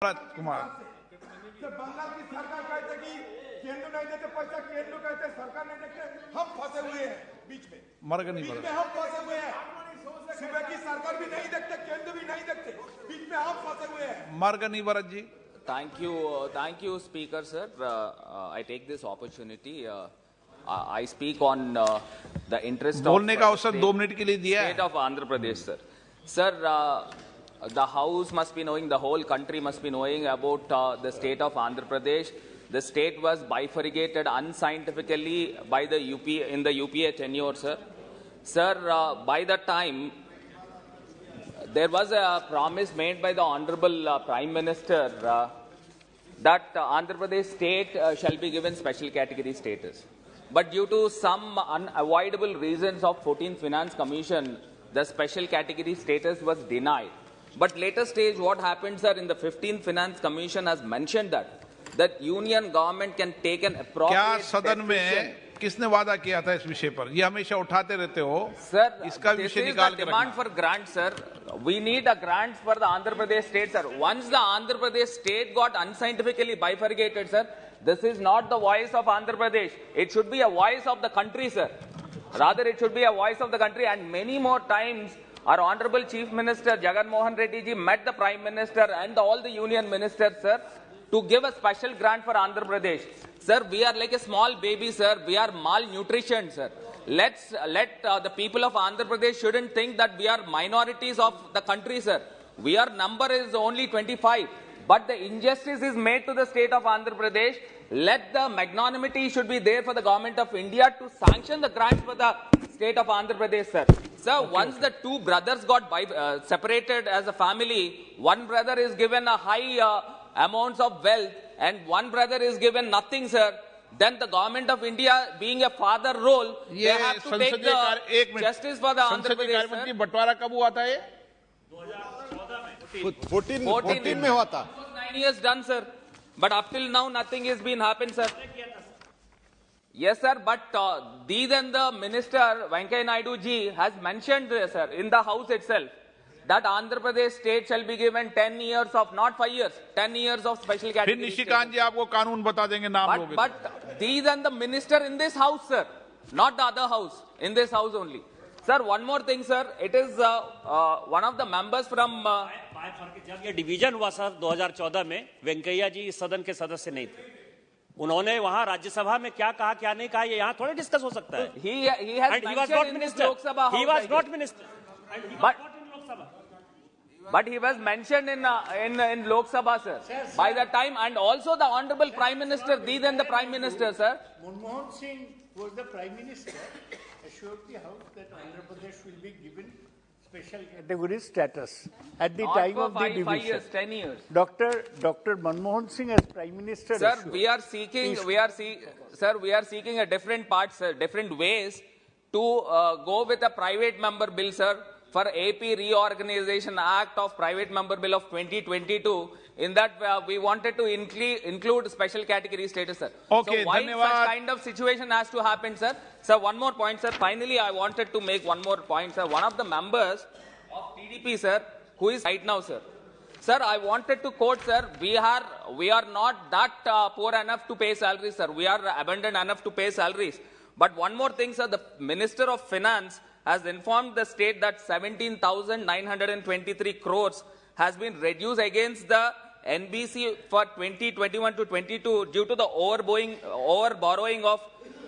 कुमार बंगाल की सरकार कहते कि केंद्र नहीं देते पैसा, केंद्र कहते सरकार नहीं देते, हम फंसे हुए हैं बीच में। मर्ग नहीं बीच में हम फंसे हुए हैं। सुबह की सरकार भी नहीं देखते, केंद्र भी नहीं देखते, बीच में हम फंसे हुए हैं। मर्ग नहीं Bharat ji. Thank you, Speaker, sir. I take this opportunity. I speak on the interest बोलने का of अवसर 2 मिनट के लिए दिया है। state of Andhra Pradesh, sir. Sir, the House must be knowing, the whole country must be knowing about the state of Andhra Pradesh. The state was bifurcated unscientifically by the in the UPA tenure, sir. Sir, by the time there was a promise made by the Honorable Prime Minister that Andhra Pradesh state shall be given special category status. But due to some unavoidable reasons of 14th Finance Commission, the special category status was denied. But later stage, what happened, sir, in the 15th Finance Commission has mentioned that union government can take an appropriate क्या सदन में किसने वादा किया था इस विषय पर? ये हमेशा उठाते रहते हो। Sir, इसका विषय निकाल के demand for grant, sir. We need a grant for the Andhra Pradesh state, sir. Once the Andhra Pradesh state got unscientifically bifurcated, sir, this is not the voice of Andhra Pradesh. It should be a voice of the country, sir. Rather, it should be a voice of the country. And many more times, our Honorable Chief Minister Jagan Mohan Reddy ji met the Prime Minister and all the union ministers, sir, to give a special grant for Andhra Pradesh. Sir, we are like a small baby, sir. We are malnutrition, sir. Let the people of Andhra Pradesh shouldn't think that we are minorities of the country, sir. Our number is only 25. But the injustice is made to the state of Andhra Pradesh. Let the magnanimity should be there for the government of India to sanction the grants for the state of Andhra Pradesh, sir. Sir, once the two brothers got separated as a family, one brother is given a high amounts of wealth and one brother is given nothing, sir. Then the government of India, being a father role, they have to take the justice for the Andhra Pradesh, sir. बंटवारा कब हुआ था ये? 14 में हुआ था। 9 years done, sir. But up till now, nothing has been happened, sir. Yes, sir. But then the minister, Venkaiah Naidu ji, has mentioned, sir, in the house itself, that Andhra Pradesh state shall be given 10 years of, not 5 years, 10 years of special category. फिर निशिकांत जी आपको कानून बता देंगे नाम लोगे। But these and the minister in this house, sir, not the other house, in this house only. Sir, one more thing, sir. It is one of the members from. जब ये division हुआ सर 2014 में, वेंकैया जी इस सदन के सदस्य नहीं थे। उन्होंने वहां राज्यसभा में क्या कहा क्या नहीं कहा ये यहाँ थोड़े डिस्कस हो सकता है। He has mentioned in this Lok Sabha house. He was not minister. But he was mentioned in Lok Sabha, sir. By the time, and also the Honorable Prime Minister, then the Prime Minister, sir. Manmohan Singh was the Prime Minister, assured the House that Andhra Pradesh will be given special category status at the time of the division. 5 years, 10 years. Dr. Manmohan Singh as Prime Minister. Sir, we are seeking a different parts, sir, different ways to go with a private member bill, sir, for AP Reorganization Act of Private Member Bill of 2022. In that, we wanted to include special category status, sir. Okay, so why धन्यवाद. such kind of situation has to happen, sir? Sir, one more point, sir. Finally, I wanted to make one more point, sir. One of the members of TDP, sir, who is right now, sir. Sir, I wanted to quote, sir, we are not that poor enough to pay salaries, sir. We are abundant enough to pay salaries. But one more thing, sir, the Minister of Finance has informed the state that 17,923 crores has been reduced against the NBC for 2021 to 22 due to the overborrowing of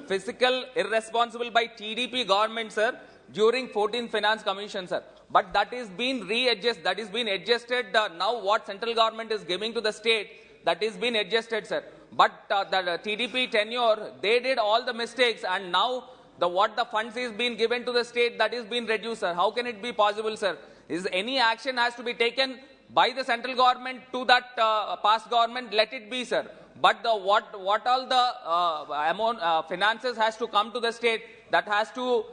fiscal irresponsible by TDP government, sir, during 14th Finance Commission, sir. But that is being readjusted. That is being adjusted now. What central government is giving to the state, that is being adjusted, sir. But the TDP tenure, they did all the mistakes, and now what the funds is being given to the state, that is being reduced, sir. How can it be possible, sir? Is any action has to be taken by the central government to that past government? Let it be, sir. But what all the finances has to come to the state, that has to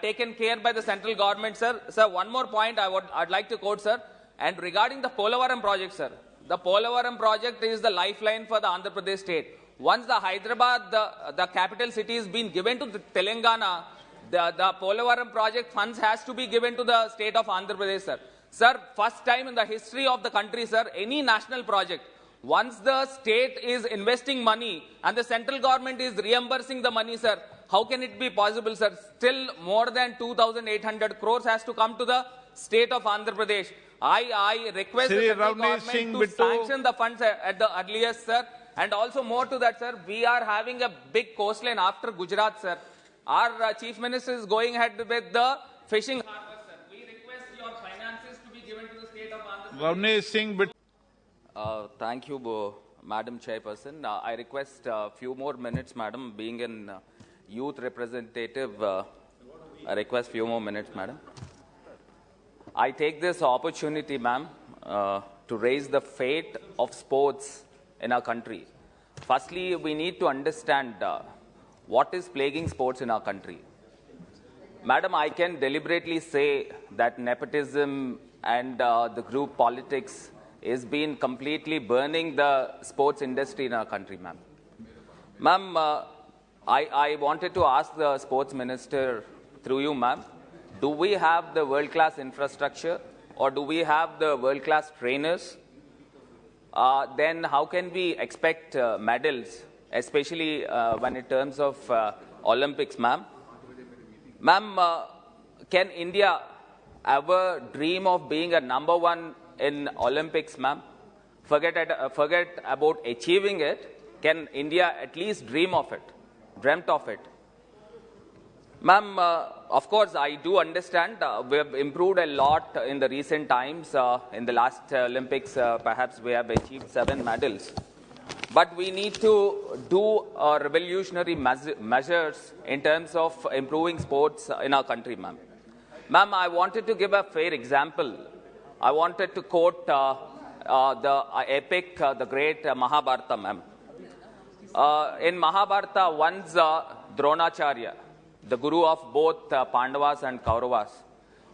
taken care by the central government, sir. Sir, one more point I'd like to quote, sir. And regarding the Polavaram project, sir, the Polavaram project is the lifeline for the Andhra Pradesh state. Once the Hyderabad, the capital city is being given to the Telangana, the Polavaram project funds has to be given to the state of Andhra Pradesh, sir. Sir, first time in the history of the country, sir, any national project, once the state is investing money and the central government is reimbursing the money, sir, how can it be possible, sir? Still more than 2,800 crores has to come to the state of Andhra Pradesh. I request the central government to sanction the funds at the earliest, sir. And also more to that, sir, we are having a big coastline after Gujarat, sir. Our chief minister is going ahead with the fishing harbor, sir. We request your finances to be given to the state of Andhra Pradesh. Ravnesh Singh, Thank you, Madam Chairperson. I request a few more minutes, Madam. Being an youth representative, I request few more minutes, Madam. I take this opportunity, ma'am, to raise the fate of sports in our country. Firstly, we need to understand what is plaguing sports in our country. Madam, I can deliberately say that nepotism and the group politics is been completely burning the sports industry in our country, ma'am. Ma'am, I wanted to ask the sports minister through you, ma'am, do we have the world-class infrastructure or do we have the world-class trainers? Then how can we expect medals, especially when in terms of Olympics, ma'am? Ma'am, can India ever dream of being a #1 in Olympics, ma'am? Forget about achieving it. Can India at least dreamt of it? Ma'am, of course, I do understand we have improved a lot in the recent times. In the last Olympics, perhaps we have achieved 7 medals. But we need to do revolutionary measures in terms of improving sports in our country, ma'am. Ma'am, I wanted to give a fair example. I wanted to quote the epic, the great Mahabharata, ma'am. In Mahabharata, once Dronacharya, the guru of both Pandavas and Kauravas,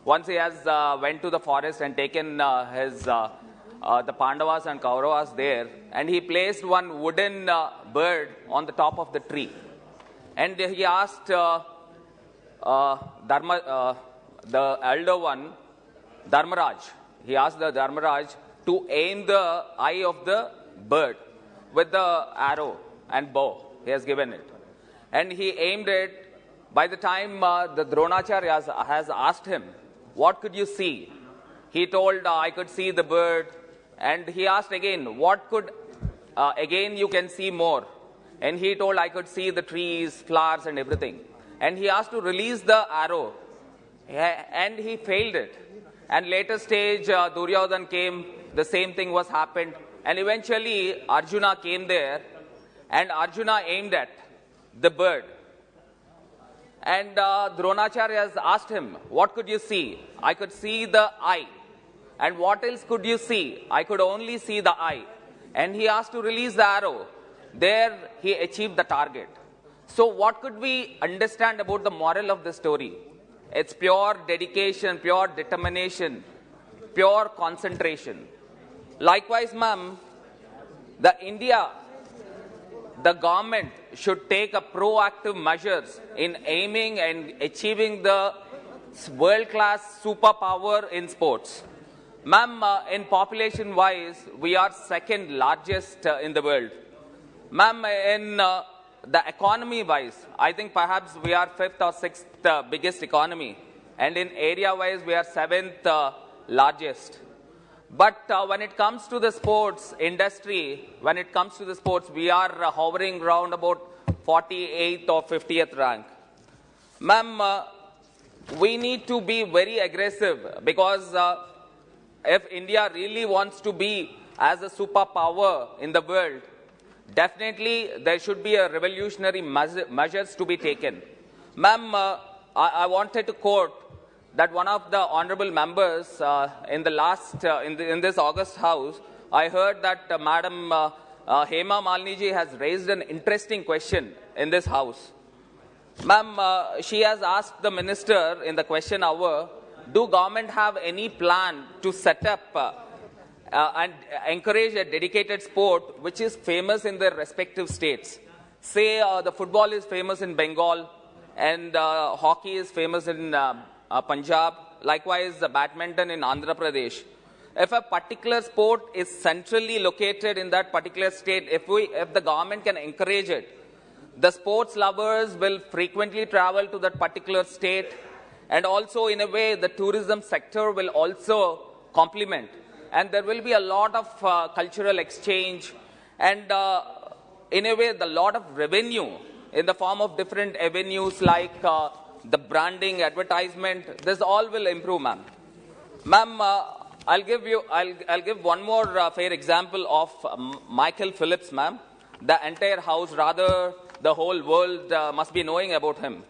once he has went to the forest and taken the Pandavas and Kauravas there, and he placed one wooden bird on the top of the tree. And he asked the elder one, Dharmaraj, he asked the Dharmaraj to aim the eye of the bird with the arrow and bow. He has given it. And he aimed it. By the time the Dronacharya has asked him, what could you see? He told, I could see the bird. And he asked again, what could, again you can see more? And he told, I could see the trees, flowers and everything. And he asked to release the arrow. And he failed it. And later stage, Duryodhan came, the same thing was happened. And eventually Arjuna came there and Arjuna aimed at the bird. And Dronacharya has asked him, what could you see? I could see the eye. And what else could you see? I could only see the eye. And he asked to release the arrow. There he achieved the target. So what could we understand about the moral of the story? It's pure dedication, pure determination, pure concentration. Likewise, ma'am, the government should take a proactive measures in aiming and achieving the world-class superpower in sports. Ma'am, in population-wise, we are second largest in the world. Ma'am, in the economy-wise, I think perhaps we are 5th or 6th biggest economy. And in area-wise, we are 7th largest. But when it comes to the sports industry, we are hovering around about 48th or 50th rank. Ma'am, we need to be very aggressive because if India really wants to be as a superpower in the world, definitely there should be a revolutionary measures to be taken. Ma'am, I wanted to quote that one of the honorable members in this August House, I heard that Madam Hema Malini ji has raised an interesting question in this House. Ma'am, she has asked the minister in the question hour, do government have any plan to set up and encourage a dedicated sport which is famous in their respective states? Say the football is famous in Bengal and hockey is famous in Punjab likewise the badminton in Andhra Pradesh. If a particular sport is centrally located in that particular state, if the government can encourage it, the sports lovers will frequently travel to that particular state, and also in a way the tourism sector will also complement, and there will be a lot of cultural exchange, and in a way the lot of revenue in the form of different avenues like the branding, advertisement. This all will improve, ma'am. Ma'am, I'll give one more fair example of Michael Phillips, ma'am. The entire house, rather the whole world must be knowing about him.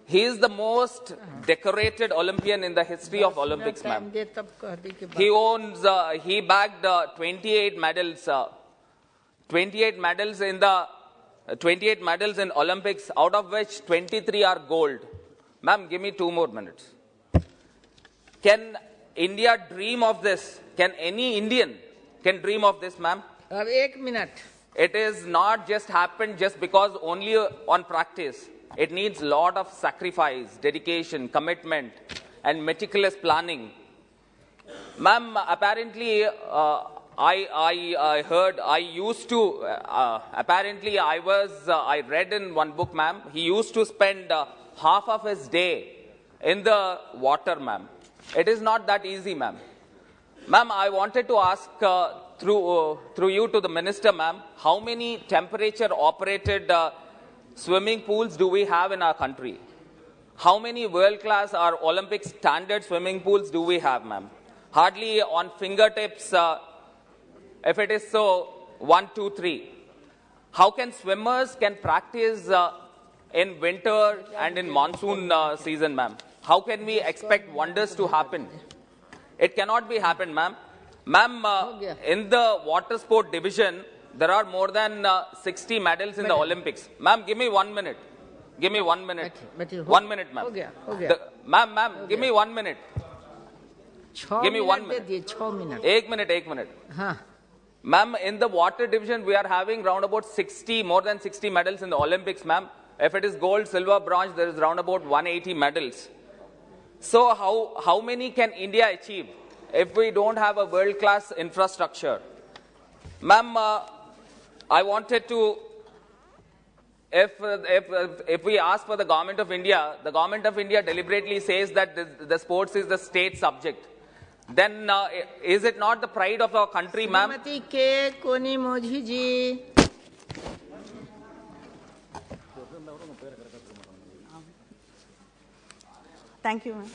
He is the most decorated Olympian in the history of Olympics, ma'am. He bagged 28 medals. 28 medals in Olympics, out of which 23 are gold. Ma'am, give me 2 more minutes. Can India dream of this? Can any Indian dream of this, ma'am? 1 minute. It is not just happened just because only on practice. It needs lot of sacrifice, dedication, commitment, and meticulous planning. Ma'am, apparently, I heard, apparently I read in one book, ma'am, he used to spend half of his day in the water, ma'am. It is not that easy, ma'am. Ma'am, I wanted to ask through you to the minister, ma'am, how many temperature operated swimming pools do we have in our country? How many world-class or Olympic standard swimming pools do we have, ma'am? Hardly on fingertips, if it is so, 1, 2, 3. How can swimmers practice in winter and in monsoon season, ma'am? How can we expect wonders to happen? It cannot be happened, ma'am. Ma'am, in the water sport division, there are more than 60 medals in the Olympics. Ma'am, give me 1 minute. Give me 1 minute. 1 minute, ma'am. Ma'am, give me 1 minute. Give me 1 minute. 1 minute. Ma'am, in the water division, we are having round about more than 60 medals in the Olympics, ma'am. If it is gold, silver, bronze, there is round about 180 medals. So how many can India achieve if we don't have a world-class infrastructure? Ma'am, I wanted to, if we ask for the government of India deliberately says that the sports is the state subject. Then is it not the pride of our country, ma'am? Thank you, ma'am.